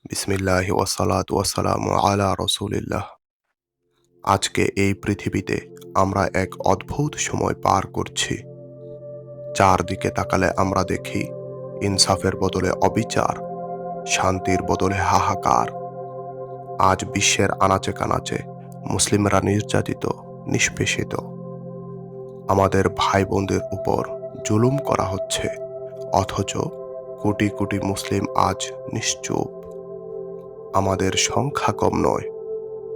বিসমিল্লাহি ওয়াসসালাতু ওয়াসসালামু আলা রাসূলিল্লাহ। আজকে এই পৃথিবীতে আমরা এক অদ্ভুত সময় পার করছি। চারদিকে তাকালে আমরা দেখি ইনসাফের বদলে অবিচার, শান্তির বদলে হাহাকার। আজ বিশ্বের আনাচে কানাচে মুসলিমরা নির্যাতিত, নিষ্পেষিত। আমাদের ভাই বোনদের উপর জুলুম করা হচ্ছে, অথচ কোটি কোটি মুসলিম আজ নিশ্চুপ। আমাদের সংখ্যা কম নয়,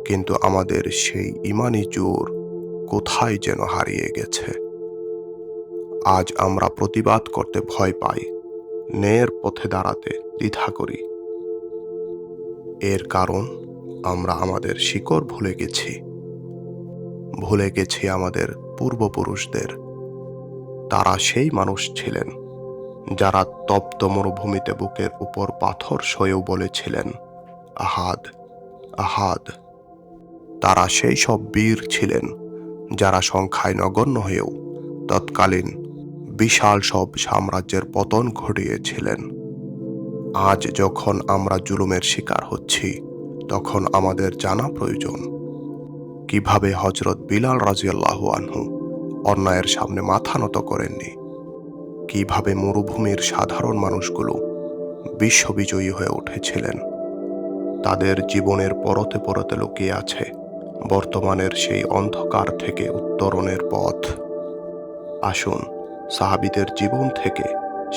কিন্তু আমাদের সেই ঈমানি জোর কোথায় যেন হারিয়ে গেছে। আজ আমরা প্রতিবাদ করতে ভয় পাই, ন্যায়ের পথে দাঁড়াতে দ্বিধা করি। এর কারণ আমরা আমাদের শিকড় ভুলে গেছি আমাদের পূর্বপুরুষদের। তারা সেই মানুষ ছিলেন যারা তপ্ত মরুভূমিতে বুকের উপর পাথর সয়েও বলেছিলেন, আহাদ, আহাদ। তারা সেই সব বীর ছিলেন যারা সংখ্যায় নগণ্য হয়েও তৎকালীন বিশাল সব সাম্রাজ্যের পতন ঘটিয়েছিলেন। আজ যখন আমরা জুলুমের শিকার হচ্ছি, তখন আমাদের জানা প্রয়োজন কিভাবে হযরত বিলাল রাদিয়াল্লাহু আনহু অন্যায়ের সামনে মাথা নত করেননি, কিভাবে মরুভূমির সাধারণ মানুষগুলো বিশ্ববিজয়ী হয়ে উঠেছিলেন। তাদের জীবনের পরতে পরতে লুকিয়ে আছে বর্তমানের সেই অন্ধকার থেকে উত্তরণের পথ। আসুন সাহাবীদের জীবন থেকে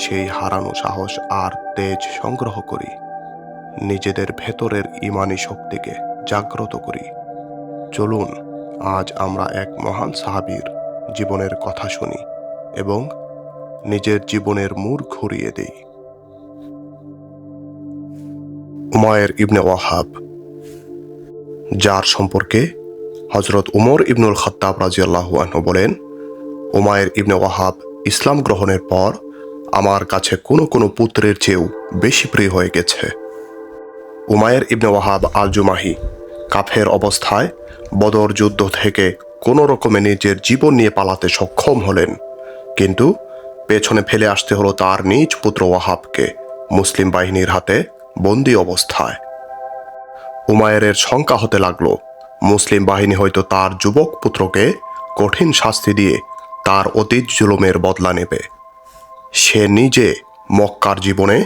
সেই হারানো সাহস আর তেজ সংগ্রহ করি, নিজেদের ভেতরের ঈমানি শক্তিকে জাগ্রত করি। চলুন আজ আমরা এক মহান সাহাবীর জীবনের কথা শুনি এবং নিজের জীবনের মোড় ঘুরিয়ে দেই। উমায়ের ইবনে ওয়াহাব, যার সম্পর্কে হযরত উমর ইবনুল খাত্তাব রাদিয়াল্লাহু আনহু বলেন, উমায়ের ইবনে ওয়াহাব ইসলাম গ্রহণের পর আমার কাছে কোনো কোনো পুত্রের চেয়েও বেশি প্রিয় হয়ে গেছে। উমায়ের ইবনে ওয়াহাব আল জুমাহি কাফের অবস্থায় বদর যুদ্ধ থেকে কোনো রকমে নিজের জীবন নিয়ে পালাতে সক্ষম হলেন, কিন্তু পেছনে ফেলে আসতে হলো তার নিজ পুত্র ওয়াহাবকে মুসলিম বাহিনীর হাতে বন্দী অবস্থায়। উমায়েরের শঙ্কা হতে লাগলো মুসলিম বাহিনী হয়তো তার যুবক পুত্রকে কঠিন শাস্তি দিয়ে তার অতীত জুলুমের বদলা নেবে। সে নিজে মক্কার জীবনে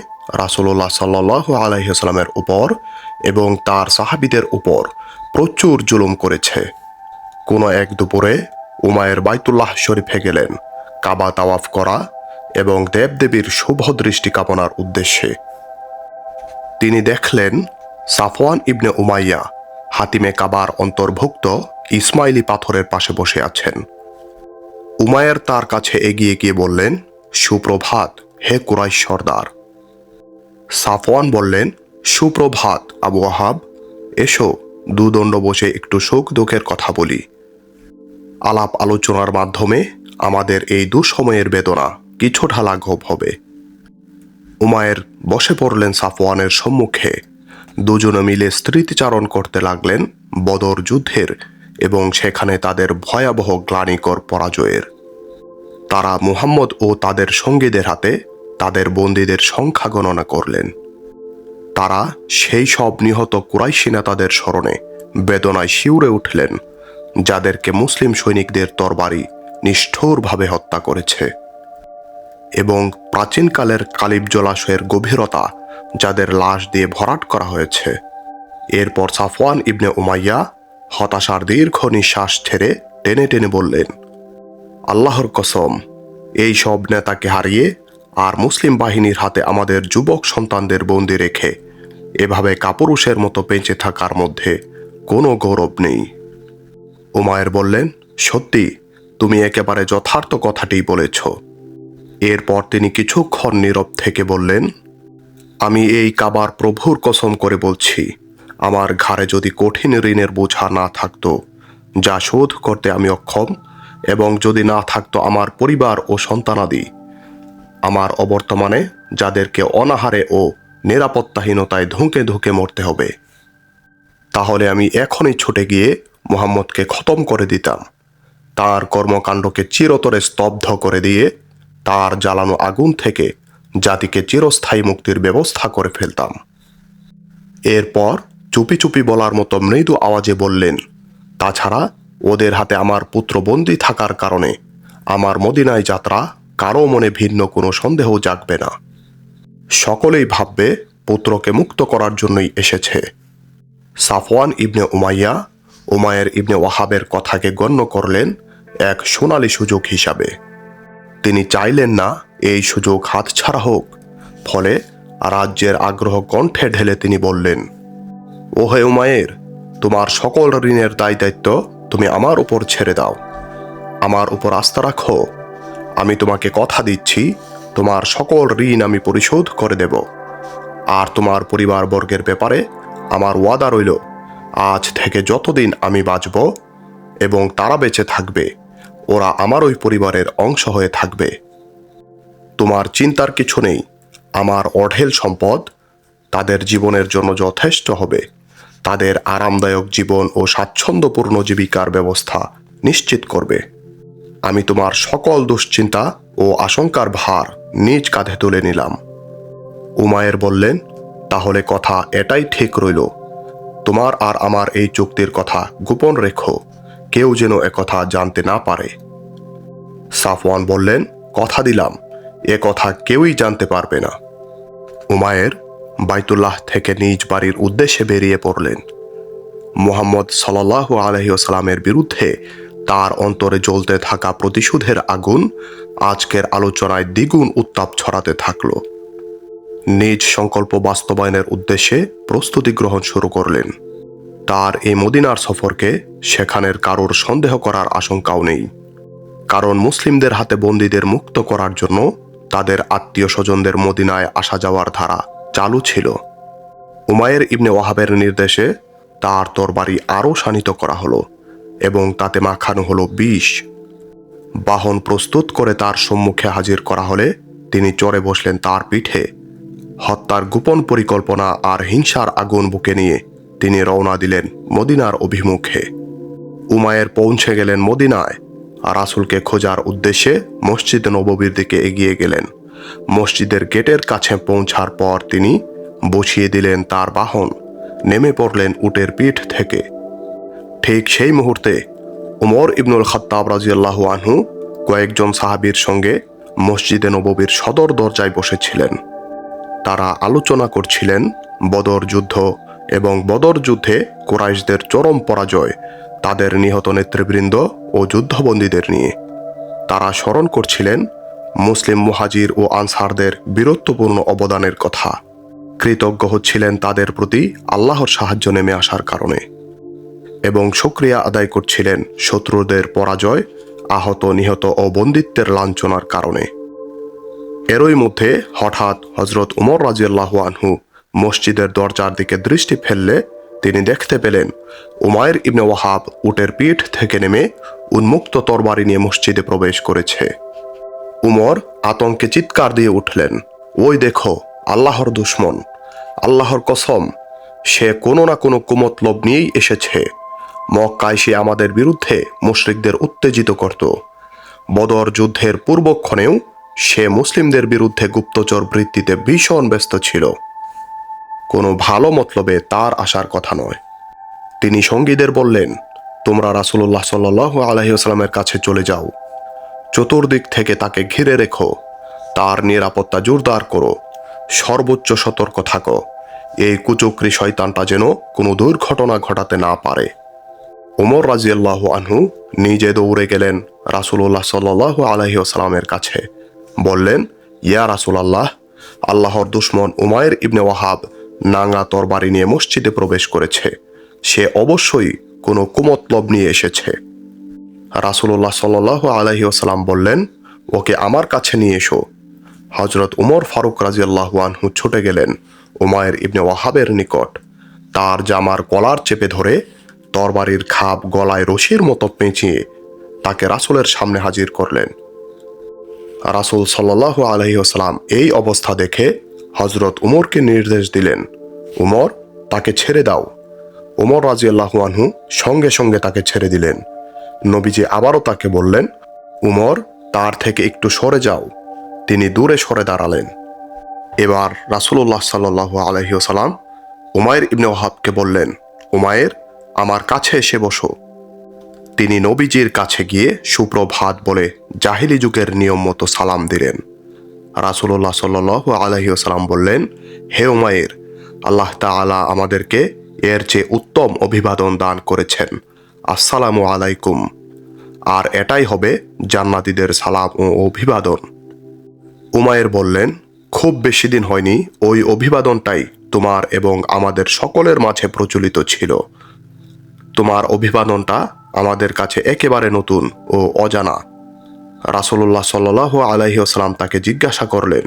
রাসূলুল্লাহ সাল্লাল্লাহু আলাইহি ওয়াসাল্লামের উপর এবং তার সাহাবীদের উপর প্রচুর জুলুম করেছে। কোনো এক দুপুরে উমায়ের বাইতুল্লাহ শরীফে গেলেন কাবা তাওয়াফ করা এবং দেবদেবীর শুভ দৃষ্টি কামনার উদ্দেশ্যে। তিনি দেখলেন সাফওয়ান ইবনে উমাইয়া হাতিমে কাবার অন্তর্ভুক্ত ইসমাইলি পাথরের পাশে বসে আছেন। উমায়ের তার কাছে এগিয়ে গিয়ে বললেন, সুপ্রভাত হে কুরাইশ সর্দার। সাফওয়ান বললেন, সুপ্রভাত আবু ওয়াহাব, এসো দুদণ্ড বসে একটু সুখ দুঃখের কথা বলি। আলাপ আলোচনার মাধ্যমে আমাদের এই দুঃসময়ের বেদনা কিছুটা লাঘব হবে। উমায়ের বসে পড়লেন সাফওয়ানের সম্মুখে। দুজনে মিলে স্মৃতিচারণ করতে লাগলেন বদর যুদ্ধের এবং সেখানে তাদের ভয়াবহ গ্লানিকর পরাজয়ের। তারা মুহাম্মদ ও তাদের সঙ্গীদের হাতে তাদের বন্দীদের সংখ্যা গণনা করলেন। তারা সেই সব নিহত কুরাইশি নেতাদের স্মরণে বেদনায় শিউরে উঠলেন, যাদেরকে মুসলিম সৈনিকদের তরবারি নিষ্ঠুরভাবে হত্যা করেছে, এবং প্রাচীনকালের কালিব জলাশয়ের গভীরতা যাদের লাশ দিয়ে ভরাট করা হয়েছে। এরপর সাফওয়ান ইবনে উমাইয়া হতাশার দীর্ঘ নিঃশ্বাস ছেড়ে টেনে টেনে বললেন, আল্লাহর কসম, এই সব নেতাকে হারিয়ে আর মুসলিম বাহিনীর হাতে আমাদের যুবক সন্তানদের বন্দি রেখে এভাবে কাপুরুষের মতো বেঁচে থাকার মধ্যে কোনো গৌরব নেই। উমায়ের বললেন, সত্যি, তুমি একেবারে যথার্থ কথাটি বলেছ। এরপর তিনি কিছুক্ষণ নীরব থেকে বললেন, আমি এই কাবার প্রভুর কসম করে বলছি, আমার ঘাড়ে যদি কঠিন ঋণের বোঝা না থাকতো যা শোধ করতে আমি অক্ষম, এবং যদি না থাকতো আমার পরিবার ও সন্তানাদি, আমার অবর্তমানে যাদেরকে অনাহারে ও নিরাপত্তাহীনতায় ধুঁকে ধুঁকে মরতে হবে, তাহলে আমি এখনই ছুটে গিয়ে মুহাম্মদকে খতম করে দিতাম, তার কর্মকাণ্ডকে চিরতরে স্তব্ধ করে দিয়ে তার জ্বালানো আগুন থেকে জাতিকে চিরস্থায়ী মুক্তির ব্যবস্থা করে ফেলতাম। এরপর চুপি চুপি বলার মতো মৃদু আওয়াজে বললেন, তাছাড়া ওদের হাতে আমার পুত্র বন্দী থাকার কারণে আমার মদিনায় যাত্রা কারো মনে ভিন্ন কোনো সন্দেহ জাগবে না। সকলেই ভাববে পুত্রকে মুক্ত করার জন্যই এসেছে। সাফওয়ান ইবনে উমাইয়া উমায়ের ইবনে ওয়াহাবের কথাকে গণ্য করলেন এক সোনালী সুযোগ হিসাবে। তিনি চাইলেন না এই সুযোগ হাতছাড়া হোক। ফলে রাজ্যের আগ্রহ কণ্ঠে ঢেলে তিনি বললেন, ওহে উমায়ের, তোমার সকল ঋণের দায় দায়িত্ব তুমি আমার উপর ছেড়ে দাও। আমার উপর আস্থা রাখো। আমি তোমাকে কথা দিচ্ছি, তোমার সকল ঋণ আমি পরিশোধ করে দেব। আর তোমার পরিবারবর্গের ব্যাপারে আমার ওয়াদা রইল, আজ থেকে যতদিন আমি বাঁচব এবং তারা বেঁচে থাকবে, ওরা আমার ওই পরিবারের অংশ হয়ে থাকবে। তোমার চিন্তার কিছু নেই। আমার অঢেল সম্পদ তাদের জীবনের জন্য যথেষ্ট হবে। তাদের আরামদায়ক জীবন ও স্বাচ্ছন্দ্যপূর্ণ জীবিকার ব্যবস্থা নিশ্চিত করবে। আমি তোমার সকল দুশ্চিন্তা ও আশঙ্কার ভার নিজ কাঁধে তুলে নিলাম। উমায়ের বললেন, তাহলে কথা এটাই ঠিক রইল। তোমার আর আমার এই চুক্তির কথা গোপন রেখো, কেউ যেন একথা জানতে না পারে। সাফওয়ান বললেন, কথা দিলাম, এ কথা কেউই জানতে পারবে না। উমায়ের বাইতুল্লাহ থেকে নিজ বাড়ির উদ্দেশ্যে বেরিয়ে পড়লেন। মুহাম্মদ সাল্লাল্লাহু আলাইহি ওয়াসাল্লামের বিরুদ্ধে তার অন্তরে জ্বলতে থাকা প্রতিশোধের আগুন আজকের আলোচনায় দ্বিগুণ উত্তাপ ছড়াতে থাকল। নিজ সংকল্প বাস্তবায়নের উদ্দেশ্যে প্রস্তুতি গ্রহণ শুরু করলেন। তার এই মদিনার সফরকে সেখানের কারোর সন্দেহ করার আশঙ্কাও নেই, কারণ মুসলিমদের হাতে বন্দীদের মুক্ত করার জন্য তাদের আত্মীয় স্বজনদের মদিনায় আসা যাওয়ার ধারা চালু ছিল। উমায়ের ইবনে ওয়াহাবের নির্দেশে তার তরবারি আরও শানিত করা হলো এবং তাতে মাখানো হলো বিষ। বাহন প্রস্তুত করে তার সম্মুখে হাজির করা হলে তিনি চড়ে বসলেন তার পিঠে। হত্যার গোপন পরিকল্পনা আর হিংসার আগুন বুকে নিয়ে তিনি রওনা দিলেন মদিনার অভিমুখে। উমায়ের পৌঁছে গেলেন মদিনায়। রাসূলকে খোঁজার উদ্দেশ্যে মসজিদ নববীর দিকে এগিয়ে গেলেন। মসজিদের গেটের কাছে পৌঁছার পর তিনি বসিয়ে দিলেন তার বাহন, নেমে পড়লেন উটের পিঠ থেকে। ঠিক সেই মুহূর্তে উমর ইবনুল খাত্তাব রাদিয়াল্লাহু আনহু কয়েকজন সাহাবীর সঙ্গে মসজিদে নববীর সদর দরজায় বসেছিলেন। তারা আলোচনা করছিলেন বদর যুদ্ধ এবং বদর যুদ্ধে কুরাইশদের চরম পরাজয়, তাদের নিহত নেতৃবৃন্দ ও যুদ্ধবন্দীদের নিয়ে। তারা স্মরণ করছিলেন মুসলিম মুহাজির ও আনসারদের বীরত্বপূর্ণ অবদানের কথা। কৃতজ্ঞ হচ্ছিলেন তাদের প্রতি আল্লাহর সাহায্য নেমে আসার কারণে এবং শুকরিয়া আদায় করছিলেন শত্রুদের পরাজয়, আহত নিহত ও বন্দিত্বের লাঞ্ছনার কারণে। এরই মধ্যে হঠাৎ হযরত উমর রাদিয়াল্লাহু আনহু মসজিদের দরজার দিকে দৃষ্টি ফেললে তিনি দেখতে পেলেন উমায়ের ইবনে ওয়াহাব উটের পিঠ থেকে নেমে উন্মুক্ত তরবারি নিয়ে মসজিদে প্রবেশ করেছে। উমর আতঙ্কে চিৎকার দিয়ে উঠলেন, ওই দেখো, আল্লাহর দুশমন! আল্লাহর কসম, সে কোনো না কোনো কুমতলব নিয়েই এসেছে। মক্কায় সে আমাদের বিরুদ্ধে মুশরিকদের উত্তেজিত করত। বদর যুদ্ধের পূর্বক্ষণেও সে মুসলিমদের বিরুদ্ধে গুপ্তচর বৃত্তিতে ভীষণ ব্যস্ত ছিল। কোনো ভালো মতলবে তার আসার কথা নয়। তিনি সঙ্গীদের বললেন, তোমরা রাসূলুল্লাহ সাল্লাল্লাহু আলাইহি ওয়াসাল্লামের কাছে চলে যাও। চতুর্দিক থেকে তাকে ঘিরে রেখো, তার নিরাপত্তা জোরদার করো, সর্বোচ্চ সতর্ক থাকো, এই কুচক্রী শয়তানটা যেন কোনো দুর্ঘটনা ঘটাতে না পারে। ওমর রাদিয়াল্লাহু আনহু নিজে দৌড়ে গেলেন রাসূলুল্লাহ সাল্লাল্লাহু আলাইহি ওয়াসাল্লামের কাছে। বললেন, ইয়া রাসূলুল্লাহ, আল্লাহর দুশমন উমায়ের ইবনে ওয়াহাব নাঙ্গা তরবারি নিয়ে মসজিদে প্রবেশ করেছে। সে অবশ্যই কোনো কুমতলব নিয়ে এসেছে। রাসূলুল্লাহ সাল্লাল্লাহু আলাইহি ওয়াসাল্লাম বললেন, ওকে আমার কাছে নিয়ে এসো। হযরত উমর ফারুক রাদিয়াল্লাহু আনহু ছুটে গেলেন উমায়ের ইবনে ওয়াহাবের নিকট। তার জামার কলার চেপে ধরে তরবারির খাপ গলায় রশির মতো পেঁচিয়ে তাকে রাসূলের সামনে হাজির করলেন। রাসূল সাল্লাল্লাহু আলাইহি ওয়াসাল্লাম এই অবস্থা দেখে হযরত উমরকে নির্দেশ দিলেন, উমর, তাকে ছেড়ে দাও। উমর রাদিয়াল্লাহু আনহু সঙ্গে সঙ্গে তাকে ছেড়ে দিলেন। নবীজি আবারও তাকে বললেন, উমর, তার থেকে একটু সরে যাও। তিনি দূরে সরে দাঁড়ালেন। এবার রাসূলুল্লাহ সাল্লাল্লাহু আলাইহি ওয়াসাল্লাম উমায়ের ইবনে ওয়াহাবকে বললেন, উমায়ের, আমার কাছে এসে বসো। তিনি নবীজির কাছে গিয়ে সুপ্রভাত বলে জাহিলি যুগের নিয়ম মতো সালাম দিলেন। রাসূলুল্লাহ সাল্লাল্লাহু আলাইহি ওয়াসাল্লাম বললেন, হে উমায়ের, আল্লাহ তাআলা আমাদেরকে এর চেয়ে উত্তম অভিবাদন দান করেছেন, আসসালামু আলাইকুম। আর এটাই হবে জান্নাতীদের সালাম ও অভিবাদন। উমায়ের বললেন, খুব বেশি দিন হয়নি ওই অভিবাদনটাই তোমার এবং আমাদের সকলের মাঝে প্রচলিত ছিল। তোমার অভিবাদনটা আমাদের কাছে একেবারে নতুন ও অজানা। রাসূলুল্লাহ সাল্লাল্লাহু আলাইহি ওয়াসাল্লাম তাকে জিজ্ঞাসা করলেন,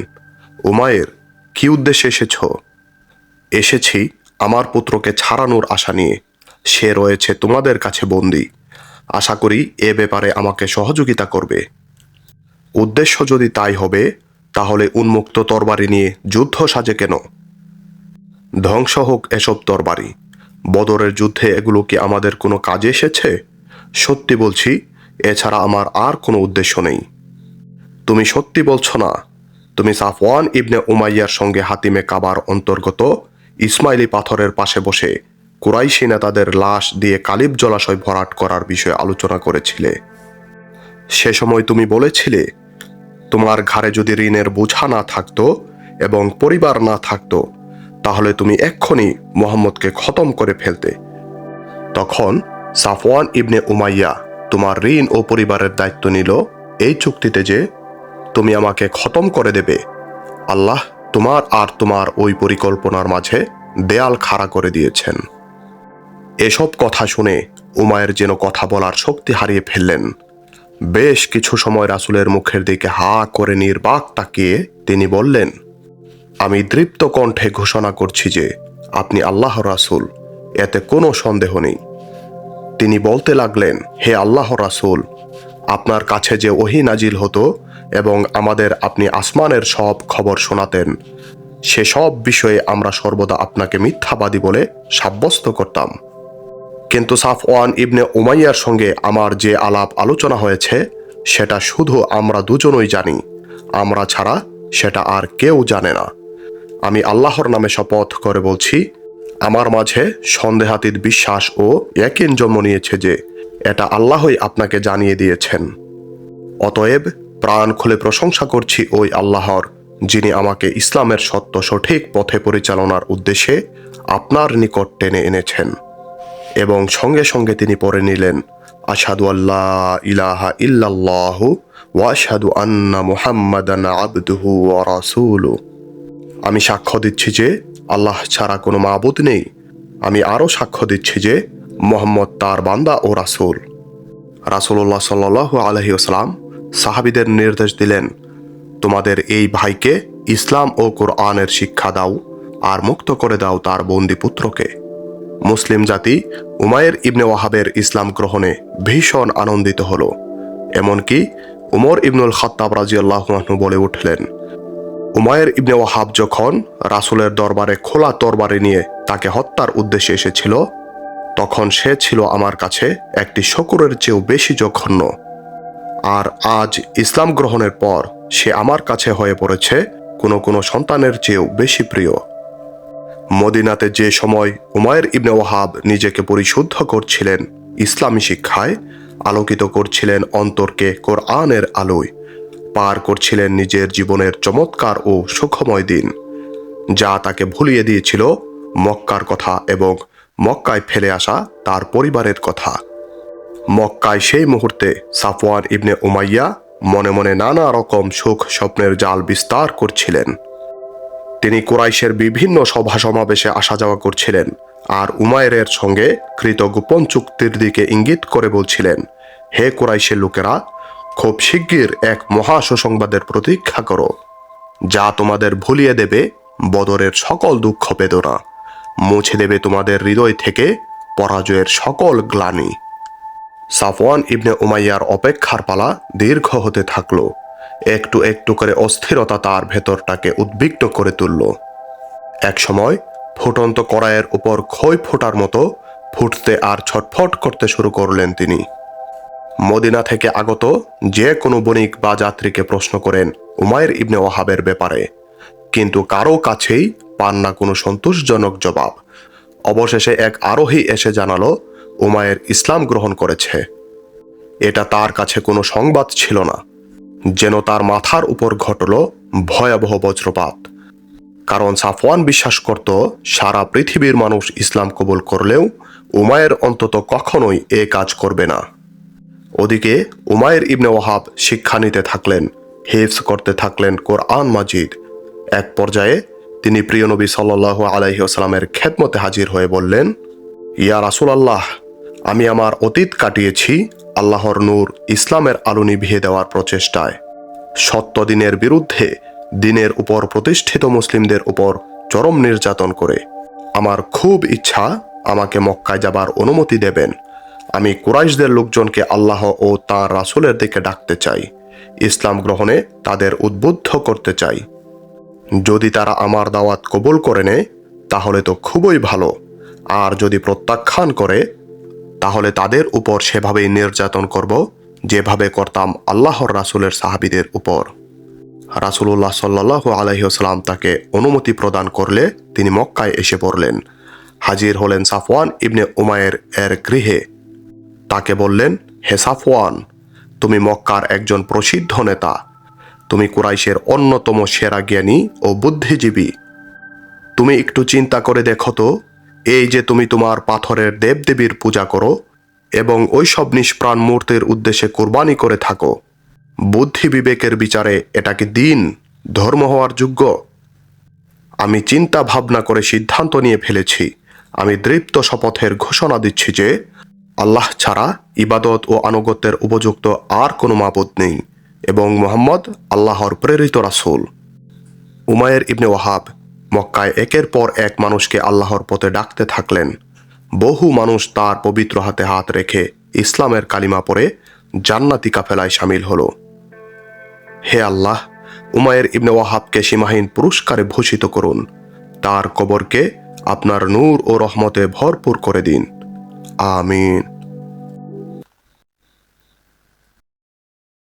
উমায়ের, কি উদ্দেশ্যে এসেছ? এসেছি আমার পুত্রকে ছাড়ানোর আশা নিয়ে। সে রয়েছে তোমাদের কাছে বন্দী। আশা করি এ ব্যাপারে আমাকে সহযোগিতা করবে। উদ্দেশ্য যদি তাই হবে, তাহলে উন্মুক্ত তরবারি নিয়ে যুদ্ধ সাজে কেন? ধ্বংস হোক এসব তরবারি। বদরের যুদ্ধে এগুলো কি আমাদের কোনো কাজে এসেছে? সত্যি বলছি, এছাড়া আমার আর কোনো উদ্দেশ্য নেই। তুমি সত্যি বলছো না? তুমি সাফওয়ান ইবনে উমাইয়ার সঙ্গে হাতিমে কাবার অন্তর্গত ইসমাইলি পাথরের পাশে বসে কুরাইশি নেতাদের লাশ দিয়ে কালিব জলাশয় ভরাট করার বিষয়ে আলোচনা করেছিলে। সে সময় তুমি বলেছিলে, তোমার ঘাড়ে যদি ঋণের বোঝা না থাকতো এবং পরিবার না থাকতো, তাহলে তুমি এক্ষুনি মুহাম্মদকে খতম করে ফেলতে। তখন সাফওয়ান ইবনে উমাইয়া তোমার ঋণ ও পরিবারের দায়িত্ব নিল এই চুক্তিতে যে তুমি আমাকে খতম করে দেবে। আল্লাহ তোমার আর তোমার ওই পরিকল্পনার মাঝে দেয়াল খাড়া করে দিয়েছেন। এসব কথা শুনে উমায়ের যেন কথা বলার শক্তি হারিয়ে ফেললেন। বেশ কিছু সময় রাসূলের মুখের দিকে হা করে নির্বাক তাকিয়ে তিনি বললেন, আমি দৃপ্ত কণ্ঠে ঘোষণা করছি যে আপনি আল্লাহর রাসূল, এতে কোনো সন্দেহ নেই। তিনি বলতে লাগলেন, হে আল্লাহর রাসূল, আপনার কাছে যে ওহী নাজিল হতো এবং আমাদের আপনি আসমানের সব খবর শোনাতেন, সেসব বিষয়ে আমরা সর্বদা আপনাকে মিথ্যাবাদী বলে সাব্যস্ত করতাম। কিন্তু সাফওয়ান ইবনে উমাইয়ার সঙ্গে আমার যে আলাপ আলোচনা হয়েছে, সেটা শুধু আমরা দুজনই জানি। আমরা ছাড়া সেটা আর কেউ জানে না। আমি আল্লাহর নামে শপথ করে বলছি, আমার মাঝে সন্দেহাতীত বিশ্বাস ও ইয়াকিন জন্ম নিয়েছে যে এটা আল্লাহই আপনাকে জানিয়ে দিয়েছেন। অতএব প্রাণ খুলে প্রশংসা করছি ওই আল্লাহর, যিনি আমাকে ইসলামের সত্য সঠিক পথে পরিচালনার উদ্দেশ্যে আপনার নিকট টেনে এনেছেন। এবং সঙ্গে সঙ্গে তিনি পড়ে নিলেন, আশহাদু আল্লা ইলাহা ইল্লাল্লাহু ওয়া আশহাদু আন্না মুহাম্মাদান আবদুহু ওয়া রাসূলুহু। আমি সাক্ষ্য দিচ্ছি যে আল্লাহ ছাড়া কোনো মাবুদ নেই। আমি আরও সাক্ষ্য দিচ্ছি যে মুহাম্মদ তার বান্দা ও রাসূল। রাসূলুল্লাহ সাল্লাল্লাহু আলাইহি ওয়াসাল্লাম সাহাবীদের নির্দেশ দিলেন, তোমাদের এই ভাইকে ইসলাম ও কোরআনের শিক্ষা দাও আর মুক্ত করে দাও তার বন্দী পুত্রকে। মুসলিম জাতি উমায়ের ইবনে ওয়াহাবের ইসলাম গ্রহণে ভীষণ আনন্দিত হল। এমনকি উমর ইবনুল খাত্তাব রাদিয়াল্লাহু আনহু বলে উঠলেন, উমায়ের ইবনে ওয়াহাব যখন রাসূলের দরবারে খোলা তরবারি নিয়ে তাকে হত্যার উদ্দেশ্যে এসেছিল, তখন সে ছিল আমার কাছে একটি শকুরের চেয়েও বেশি জঘন্য। আর আজ ইসলাম গ্রহণের পর সে আমার কাছে হয়ে পড়েছে কোনো সন্তানের চেয়েও বেশি প্রিয়। মদিনাতে যে সময় উমায়ের ইবনে ওয়াহাব নিজেকে পরিশুদ্ধ করছিলেন ইসলামী শিক্ষায়, আলোকিত করছিলেন অন্তরকে কোরআনের আলোয়, পার করছিলেন নিজের জীবনের চমৎকার ও সুখময় দিন, যা তাকে ভুলিয়ে দিয়েছিল মক্কার কথা এবং মক্কায় ফেলে আসা তার পরিবারের কথা। মক্কায় সেই মুহূর্তে সাফওয়ান ইবনে উমাইয়া মনে মনে নানা রকম সুখ স্বপ্নের জাল বিস্তার করছিলেন। তিনি কুরাইশের বিভিন্ন সভা সমাবেশে আসা যাওয়া করছিলেন আর উমায়েরের সঙ্গে কৃত গোপন চুক্তির দিকে ইঙ্গিত করে বলছিলেন, হে কুরাইশের লোকেরা, খুব শিগগির এক মহা সুসংবাদের প্রতীক্ষা করো, যা তোমাদের ভুলিয়ে দেবে বদরের সকল দুঃখ বেদনা, মুছে দেবে তোমাদের হৃদয় থেকে পরাজয়ের সকল গ্লানি। সাফওয়ান ইবনে উমাইয়ার অপেক্ষার পালা দীর্ঘ হতে থাকলো। একটু একটু করে অস্থিরতা তার ভেতরটাকে উদ্বিগ্ন করে তুলল। একসময় ফুটন্ত কড়াইয়ের উপর খই ফোটার মতো ফুটতে আর ছটফট করতে শুরু করলেন তিনি। মদিনা থেকে আগত যে কোনো বণিক বা যাত্রীকে প্রশ্ন করেন উমায়ের ইবনে ওয়াহাবের ব্যাপারে, কিন্তু কারো কাছেই পান না কোনো সন্তোষজনক জবাব। অবশেষে এক আরোহী এসে জানালো উমায়ের ইসলাম গ্রহণ করেছে। এটা তার কাছে কোনো সংবাদ ছিল না, যেন তার মাথার উপর ঘটল ভয়াবহ বজ্রপাত। কারণ সাফওয়ান বিশ্বাস করত সারা পৃথিবীর মানুষ ইসলাম কবুল করলেও উমায়ের অন্তত কখনোই এ কাজ করবে না। ওদিকে উমায়ের ইবনে ওয়াহাব শিক্ষা নিতে থাকলেন, হিফজ করতে থাকলেন কোরআন মাজিদ। এক পর্যায়ে তিনি প্রিয় নবী সাল্লাল্লাহু আলাইহি ওয়াসাল্লামের খেদমতে হাজির হয়ে বললেন, ইয়া রাসূলুল্লাহ, আমি আমার অতীত কাটিয়েছি আল্লাহর নূর ইসলামের আলো নিভিয়ে দেওয়ার প্রচেষ্টায়, সত্য দিনের বিরুদ্ধে দিনের উপর প্রতিষ্ঠিত মুসলিমদের উপর চরম নির্যাতন করে। আমার খুব ইচ্ছা আমাকে মক্কায় যাবার অনুমতি দেবেন। আমি কুরাইশদের লোকজনকে আল্লাহ ও তাঁর রাসূলের দিকে ডাকতে চাই, ইসলাম গ্রহণে তাদের উদ্বুদ্ধ করতে চাই। যদি তারা আমার দাওয়াত কবুল করে নেয় তাহলে তো খুবই ভালো, আর যদি প্রত্যাখ্যান করে তাহলে তাদের উপর সেভাবেই নির্যাতন করব যেভাবে করতাম আল্লাহর রাসূলের সাহাবীদের উপর। রাসূলুল্লাহ সাল্লাল্লাহু আলাইহি ওয়াসাল্লাম তাকে অনুমতি প্রদান করলে তিনি মক্কায় এসে পড়লেন। হাজির হলেন সাফওয়ান ইবনে উমায়ের এর গৃহে। তাকে বললেন, হে সাফওয়ান, তুমি মক্কার একজন প্রসিদ্ধ নেতা, তুমি কুরাইশের অন্যতম সেরা জ্ঞানী ও বুদ্ধিজীবী। তুমি একটু চিন্তা করে দেখো তো, এই যে তুমি তোমার পাথরের দেবদেবীর পূজা করো এবং ওই সব নিষ্প্রাণ মূর্তির উদ্দেশ্যে কুরবানি করে থাকো, বুদ্ধি বিবেকের বিচারে এটা কি দিন, ধর্ম হওয়ার যোগ্য? আমি চিন্তা ভাবনা করে সিদ্ধান্ত নিয়ে ফেলেছি, আমি দৃপ্ত শপথের ঘোষণা দিচ্ছি যে আল্লাহ ছাড়া ইবাদত ও আনুগত্যের উপযুক্ত আর কোনো মাবুদ নেই এবং মুহাম্মদ আল্লাহর প্রেরিত রাসূল। উমায়ের ইবনে ওয়াহাব মক্কায় একের পর এক মানুষকে আল্লাহর পথে ডাকতে থাকলেন। বহু মানুষ তার পবিত্র হাতে হাত রেখে ইসলামের কালিমা পড়ে জান্নাতি কাফেলায় শামিল হলো। হে আল্লাহ, উমায়ের ইবনে ওয়াহাবকে সীমাহীন পুরস্কারে ভূষিত করুন, তার কবরকে আপনার নূর ও রহমতে ভরপুর করে দিন। আমিন।